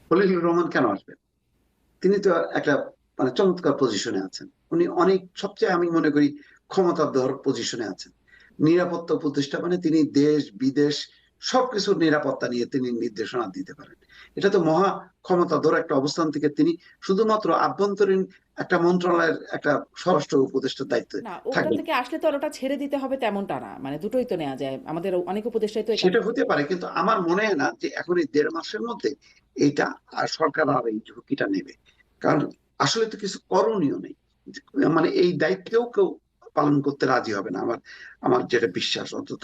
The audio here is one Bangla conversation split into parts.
খলিলুর রহমান কেন আসবেন? তিনি তো একটা মানে চমৎকার পজিশনে আছেন। উনি অনেক সবচেয়ে আমি মনে করি ক্ষমতাধর পজিশনে আছেন। নিরাপত্তা উপদেষ্টা মানে তিনি দেশ বিদেশ সবকিছুর নিরাপত্তা নিয়ে তিনি নির্দেশনা দিতে পারেন। এটা তো মহা ক্ষমতাধর একটা অবস্থান থেকে তিনি শুধুমাত্র আভ্যন্তরীণ একটা মন্ত্রণালয়ের একটা স্বরাষ্ট্র উপদেষ্টার দায়িত্বে না, ওটা থাকবেন। থেকে আসলে তো আর ওটা ছেড়ে দিতে হবে তেমনটা না, মানে দুটোই তো নেওয়া যায়, আমাদের অনেক উপদেষ্টাই তো এই সেটা কাজটা হতে করছে। পারে, কিন্তু আমার মনে হয় না যে এখন এই 1.5 মাসের মধ্যে এইটা আর সরকার আর এই ঝুঁকিটা নেবে। কারণ আসলে তো কিছু করণীয় নেই। মানে এই দায়িত্বেও কেউ পালন করতে রাজি হবে না, আমার আমার যেটা বিশ্বাস অন্তত।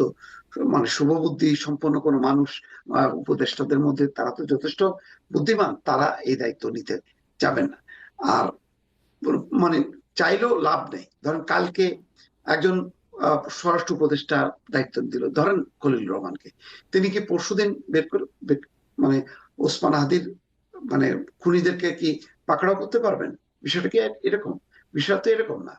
মানে শুভবুদ্ধি সম্পন্ন কোনো মানুষ উপদেষ্টাদের মধ্যে তারা তো যথেষ্ট বুদ্ধিমান, তারা এই দায়িত্ব নিতে যাবেন না। আর মানে চাইলেও লাভ নেই। ধরেন কালকে একজন স্বরাষ্ট্র উপদেষ্টা দায়িত্ব দিল, ধরেন খলিল রহমানকে। তিনি কি পরশুদিন মানে ওসমান হাদির মানে খুনিদেরকে কি পাকড়াও করতে পারবেন? বিষয়টা কি এরকম? বিষয় তো এরকম না।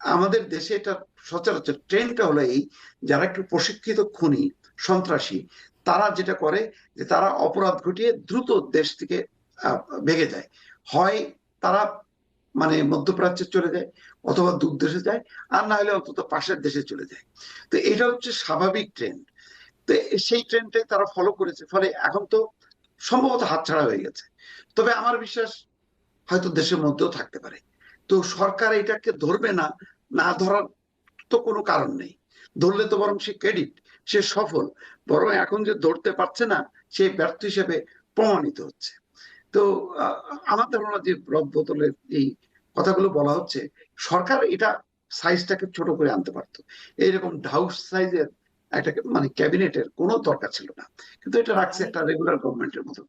আমাদের দেশে এটা সচরাচর ট্রেন্ডটা হলো এই, যারা একটু প্রশিক্ষিত খুনি সন্ত্রাসী, তারা যেটা করে যে তারা অপরাধ ঘটিয়ে দ্রুত দেশ থেকে ভেগে যায়। হয় তারা মানে মধ্যপ্রাচ্যে চলে যায়, অথবা দূর দেশে যায়, আর না হলে অন্তত পাশের দেশে চলে যায়। তো এটা হচ্ছে স্বাভাবিক ট্রেন্ড। তো সেই ট্রেন্ডটাই তারা ফলো করেছে, ফলে এখন তো সম্ভবত হাতছাড়া হয়ে গেছে। তবে আমার বিশ্বাস হয়তো দেশের মধ্যেও থাকতে পারে। তো সরকার এটাকে ধরবে না, না ধরার তো কোনো কারণ নেই। ধরলে তো বরং সে ক্রেডিট, সে সফল। বরং এখন যে ধরতে পারছে না, সে ব্যর্থ হিসেবে প্রমাণিত হচ্ছে। তো আমার ধারণা যে রদ বোতলের এই কথাগুলো বলা হচ্ছে, সরকার এটা সাইজটাকে ছোট করে আনতে পারতো। এইরকম ঢাউস সাইজের একটা মানে ক্যাবিনেটের কোনো দরকার ছিল না, কিন্তু এটা না রাখছে আমি একটা রেগুলার গভর্নমেন্টের মতো।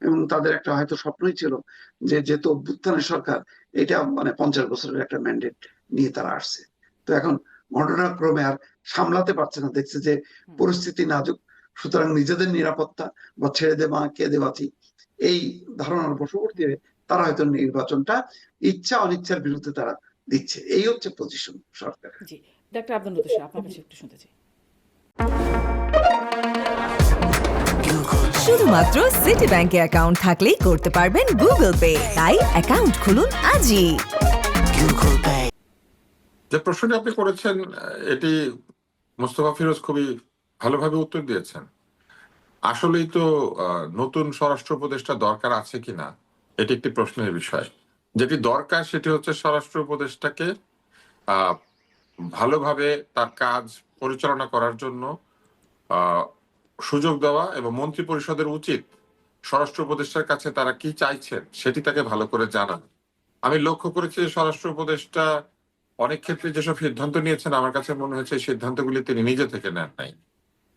এবং তাদের একটা হয়তো স্বপ্নই ছিল যে যেহেতু অভ্যুত্থানের সরকার, এটা মানে 50 বছরের একটা ম্যান্ডেট নিয়ে তারা আসছে। তো এখন ঘটনাক্রমে আর সামলাতে পারছে না, দেখছে যে হুম। পরিস্থিতি নাজুক, সুতরাং নিজেদের নিরাপত্তা বা ছেড়ে দে মা কে দে বাঁচি, এই ধারণার বশবর্তী হয়ে তারা হয়তো নির্বাচনটা ইচ্ছা অনিচ্ছার বিরুদ্ধে তারা দিচ্ছে। এই হচ্ছে পজিশন সরকারের। জি, ডাক্তার আব্দুল লতিফ স্যার, আপনার কাছে একটু শুনতে চাই। শুধুমাত্র সিটি ব্যাংকে অ্যাকাউন্ট থাকলেই করতে পারবেন গুগল পে, তাই অ্যাকাউন্ট খুলুন আজই। যে প্রশ্নটি আপনি করেছেন, এটি মোস্তফা ফিরোজ খুবই ভালোভাবে উত্তর দিয়েছেন। আসলেই তো নতুন স্বরাষ্ট্র উপদেষ্টা দরকার আছে কিনা এটি একটি প্রশ্নের বিষয়। যেটি দরকার সেটি হচ্ছে স্বরাষ্ট্র উপদেষ্টাকে আহ ভালোভাবে তার কাজ পরিচালনা করার জন্য আহ সুযোগ দেওয়া, এবং মন্ত্রী পরিষদের উচিত স্বরাষ্ট্র উপদেষ্টার কাছে তারা কি চাইছেন সেটি তাকে ভালো করে জানানো। আমি লক্ষ্য করেছি যে স্বরাষ্ট্র উপদেষ্টা অনেক ক্ষেত্রে যেসব সিদ্ধান্ত নিয়েছেন, আমার কাছে মনে হয়েছে এই সিদ্ধান্তগুলি তিনি নিজে থেকে নেন নাই,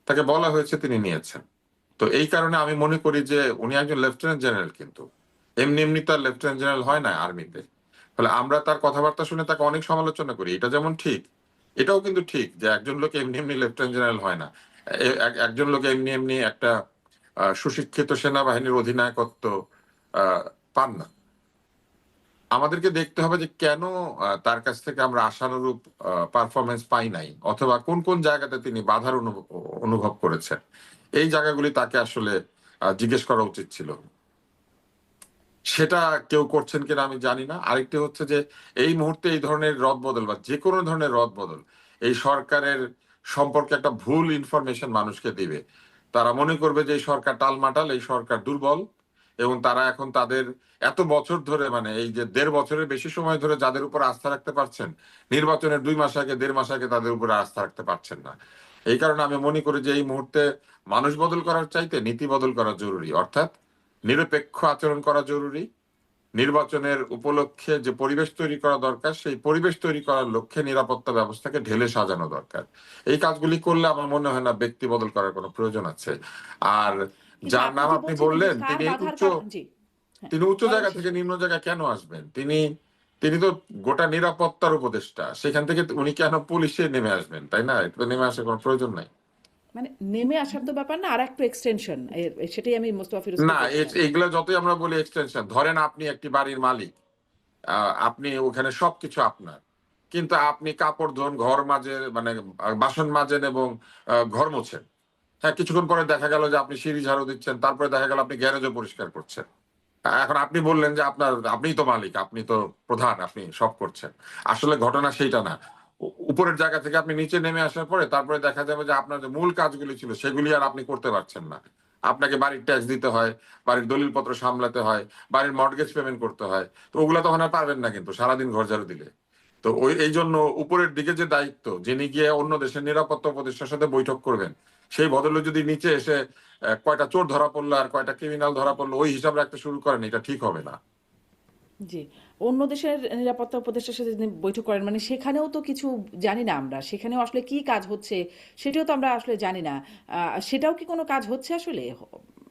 তাকে বলা হয়েছে, তিনি নিয়েছেন। তো এই কারণে আমি মনে করি যে উনি একজন লেফটেন্যান্ট জেনারেল, কিন্তু এমনি এমনি তার লেফটেন্যান্ট জেনারেল হয় না আর্মিতে। ফলে আমরা তার কথাবার্তা শুনে তাকে অনেক সমালোচনা করি, এটা যেমন ঠিক, এটাও কিন্তু ঠিক যে একজন লোক এমনি এমনি লেফটেন্যান্ট জেনারেল হয় না। একজন লোক এমনি এমনি একটা সুশিক্ষিত সেনাবাহিনীর অধিনায়কত্ব আহ পান না। আমাদেরকে দেখতে হবে যে কেন তার কাছ থেকে আমরা আশানুরূপ পারফরমেন্স পাই নাই, অথবা কোন কোন জায়গাতে তিনি বাধার অনুভব করেছেন। এই জায়গাগুলি তাকে আসলে জিজ্ঞেস করা উচিত ছিল। সেটা কেউ করছেন কিনা আমি জানি না। আরেকটি হচ্ছে যে এই মুহূর্তে এই ধরনের রদ বদল বা যে কোনো ধরনের রদ বদল এই সরকারের সম্পর্কে একটা ভুল ইনফরমেশন মানুষকে দিবে। তারা মনে করবে যে এই সরকার টালমাটাল, এই সরকার দুর্বল, এবং তারা এখন তাদের এত বছর ধরে, মানে এই যে 1.5 বছরের বেশি সময় ধরে যাদের উপর আস্থা রাখতে পারছেন, নির্বাচনের 2 মাস আগে 1.5 মাস আগে তাদের উপরে আস্থা রাখতে পারছেন না। এই কারণে আমি মনে করি যে এই মুহূর্তে মানুষ বদল করার চাইতে নীতি বদল করা জরুরি, অর্থাৎ নিরপেক্ষ আচরণ করা জরুরি। নির্বাচনের উপলক্ষে যে পরিবেশ তৈরি করা দরকার, সেই পরিবেশ তৈরি করার লক্ষ্যে নিরাপত্তা ব্যবস্থাকে ঢেলে সাজানো দরকার। এই কাজগুলি করলে আমার মনে হয় না ব্যক্তি বদল করার কোনো প্রয়োজন আছে। আর কিন্তু যার আপনি নাম যে আপনি বলছিলেন যে বললেন, কার তিনি বাধার উচ্চ, কারণ, জি, হ্যাঁ, তিনি উচ্চ বলেন জায়গা থেকে শেষে। নিম্ন জায়গায় কেন আসবেন? তিনি তিনি তো গোটা নিরাপত্তার উপদেষ্টা, সেখান থেকে উনি কেন পুলিশে নেমে আসবেন? তাই না? এটা তো নেমে আসার কোনো প্রয়োজন নাই। মানে নেমে আসার তো ব্যাপার না, আর একটু এক্সটেনশন, সেটাই আমি মোস্তফা ফিরোজকে না, বলছিলাম। এগুলা যতই আমরা বলি এক্সটেনশন, ধরেন আপনি একটি বাড়ির মালিক, আপনি ওখানে সবকিছু আপনার, কিন্তু আপনি কাপড় ধোন, ঘর মাজেন, মানে বাসন মাজেন এবং ঘর মোছেন। হ্যাঁ, কিছুক্ষণ পরে দেখা গেল যে আপনি সিঁড়ি ঝাড়ু দিচ্ছেন, তারপরে দেখা গেল আপনি গ্যারেজও পরিষ্কার করছেন। এখন আপনি বললেন যে আপনিই তো মালিক, আপনি তো প্রধান, আপনি সব করছেন। আসলে ঘটনা সেইটা না। উপরের জায়গা থেকে আপনি নিচে নেমে আসার পরে তারপরে দেখা যাবে যে আপনার যে মূল কাজগুলি ছিল সেগুলি আর আপনি করতে পারছেন না। আপনাকে বাড়ির ট্যাক্স দিতে হয়, বাড়ির দলিলপত্র সামলাতে হয়, বাড়ির মর্টগেজ পেমেন্ট করতে হয়। তো ওগুলা তখন আর পারবেন না কিন্তু সারাদিন ঘর ঝাড়ু দিলে। তো এই জন্য উপরের দিকে যে দায়িত্ব, যিনি গিয়ে অন্য দেশের নিরাপত্তা উপদেষ্টার সাথে বৈঠক করবেন, সেই বদলে যদি নিচে এসে কয়টা চোর ধরা পড়লো আর কয়টা ক্রিমিনাল ধরা পড়লো ওই হিসাব রাখতে শুরু করেন, এটা ঠিক হবে না। জি, অন্য দেশের নিরাপত্তা উপদেষ্টার সাথে যদি বৈঠক করেন মানে সেখানেও তো কিছু জানি না আমরা, সেখানেও আসলে কি কাজ হচ্ছে সেটাও তো আমরা আসলে জানি না। সেটাও কি কোনো কাজ হচ্ছে আসলে?